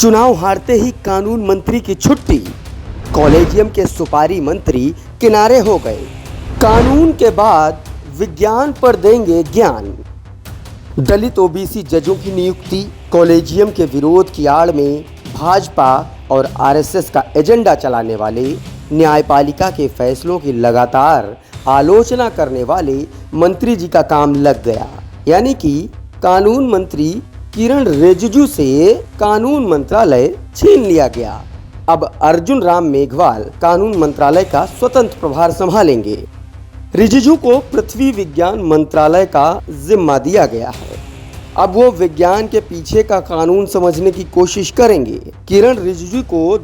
चुनाव हारते ही कानून मंत्री की छुट्टी, कॉलेजियम के सुपारी मंत्री किनारे हो गए। कानून के बाद विज्ञान पर देंगे ज्ञान। दलित ओबीसी जजों की नियुक्ति, कॉलेजियम के विरोध की आड़ में भाजपा और आरएसएस का एजेंडा चलाने वाले, न्यायपालिका के फैसलों की लगातार आलोचना करने वाले मंत्री जी का काम लग गया। यानी कि कानून मंत्री किरण रिजिजू से कानून मंत्रालय छीन लिया गया। अब अर्जुन राम मेघवाल कानून मंत्रालय का स्वतंत्र प्रभार संभालेंगे। रिजिजू को पृथ्वी विज्ञान मंत्रालय का जिम्मा दिया गया है। अब वो विज्ञान के पीछे का कानून समझने की कोशिश करेंगे। किरण रिजिजू को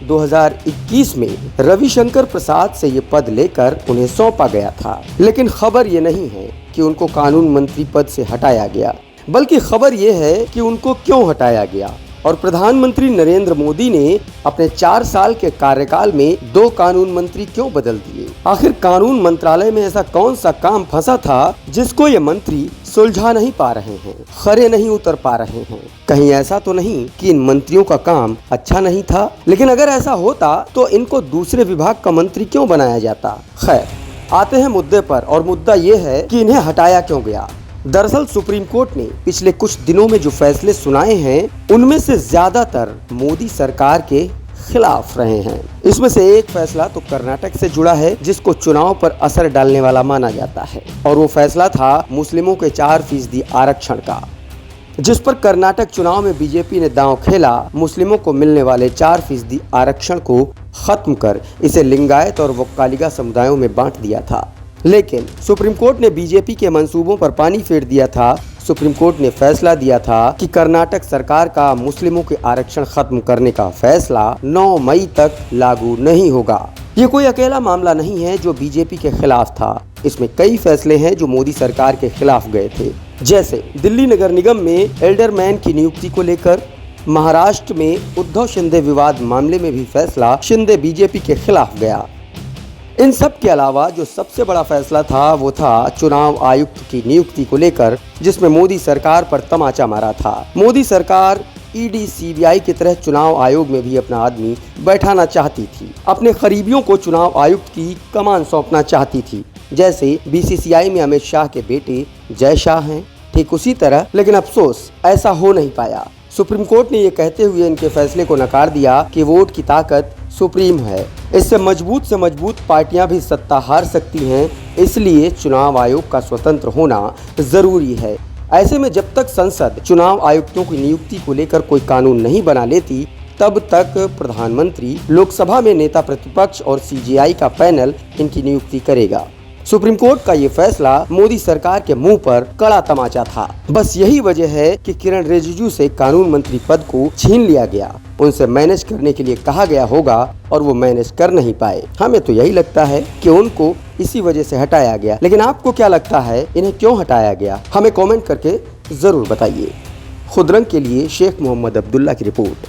2021 में रविशंकर प्रसाद से ये पद लेकर उन्हें सौंपा गया था। लेकिन खबर ये नहीं है कि उनको कानून मंत्री पद से हटाया गया, बल्कि खबर ये है कि उनको क्यों हटाया गया और प्रधानमंत्री नरेंद्र मोदी ने अपने 4 साल के कार्यकाल में 2 कानून मंत्री क्यों बदल दिए। आखिर कानून मंत्रालय में ऐसा कौन सा काम फंसा था जिसको ये मंत्री सुलझा नहीं पा रहे हैं, खरे नहीं उतर पा रहे हैं। कहीं ऐसा तो नहीं कि इन मंत्रियों का काम अच्छा नहीं था? लेकिन अगर ऐसा होता तो इनको दूसरे विभाग का मंत्री क्यों बनाया जाता। खैर, आते हैं मुद्दे पर, और मुद्दा ये है कि इन्हें हटाया क्यों गया। दरअसल सुप्रीम कोर्ट ने पिछले कुछ दिनों में जो फैसले सुनाए हैं, उनमें से ज्यादातर मोदी सरकार के खिलाफ रहे हैं। इसमें से एक फैसला तो कर्नाटक से जुड़ा है, जिसको चुनाव पर असर डालने वाला माना जाता है, और वो फैसला था मुस्लिमों के 4% आरक्षण का, जिस पर कर्नाटक चुनाव में बीजेपी ने दांव खेला। मुस्लिमों को मिलने वाले 4% आरक्षण को खत्म कर इसे लिंगायत और वक्कालिगा समुदायों में बांट दिया था। लेकिन सुप्रीम कोर्ट ने बीजेपी के मंसूबों पर पानी फेर दिया था। सुप्रीम कोर्ट ने फैसला दिया था कि कर्नाटक सरकार का मुस्लिमों के आरक्षण खत्म करने का फैसला 9 मई तक लागू नहीं होगा। ये कोई अकेला मामला नहीं है जो बीजेपी के खिलाफ था। इसमें कई फैसले हैं जो मोदी सरकार के खिलाफ गए थे, जैसे दिल्ली नगर निगम में एल्डरमैन की नियुक्ति को लेकर। महाराष्ट्र में उद्धव शिंदे विवाद मामले में भी फैसला शिंदे बीजेपी के खिलाफ गया। इन सब के अलावा जो सबसे बड़ा फैसला था वो था चुनाव आयुक्त की नियुक्ति को लेकर, जिसमें मोदी सरकार पर तमाचा मारा था। मोदी सरकार ईडी सीबीआई की तरह चुनाव आयोग में भी अपना आदमी बैठाना चाहती थी। अपने करीबियों को चुनाव आयुक्त की कमान सौंपना चाहती थी। जैसे बीसीसीआई में अमित शाह के बेटे जय शाह हैं, ठीक उसी तरह। लेकिन अफसोस ऐसा हो नहीं पाया। सुप्रीम कोर्ट ने ये कहते हुए इनके फैसले को नकार दिया कि वोट की ताकत सुप्रीम है, इससे मजबूत से मजबूत पार्टियां भी सत्ता हार सकती हैं, इसलिए चुनाव आयोग का स्वतंत्र होना जरूरी है। ऐसे में जब तक संसद चुनाव आयुक्तों की नियुक्ति को लेकर कोई कानून नहीं बना लेती, तब तक प्रधानमंत्री, लोकसभा में नेता प्रतिपक्ष और सीजेआई का पैनल इनकी नियुक्ति करेगा। सुप्रीम कोर्ट का ये फैसला मोदी सरकार के मुंह पर कड़ा तमाचा था। बस यही वजह है कि किरण रिजिजू से कानून मंत्री पद को छीन लिया गया। उनसे मैनेज करने के लिए कहा गया होगा और वो मैनेज कर नहीं पाए। हमें तो यही लगता है कि उनको इसी वजह से हटाया गया। लेकिन आपको क्या लगता है, इन्हें क्यों हटाया गया? हमें कमेंट करके जरूर बताइए। खुदरंग के लिए शेख मोहम्मद अब्दुल्ला की रिपोर्ट।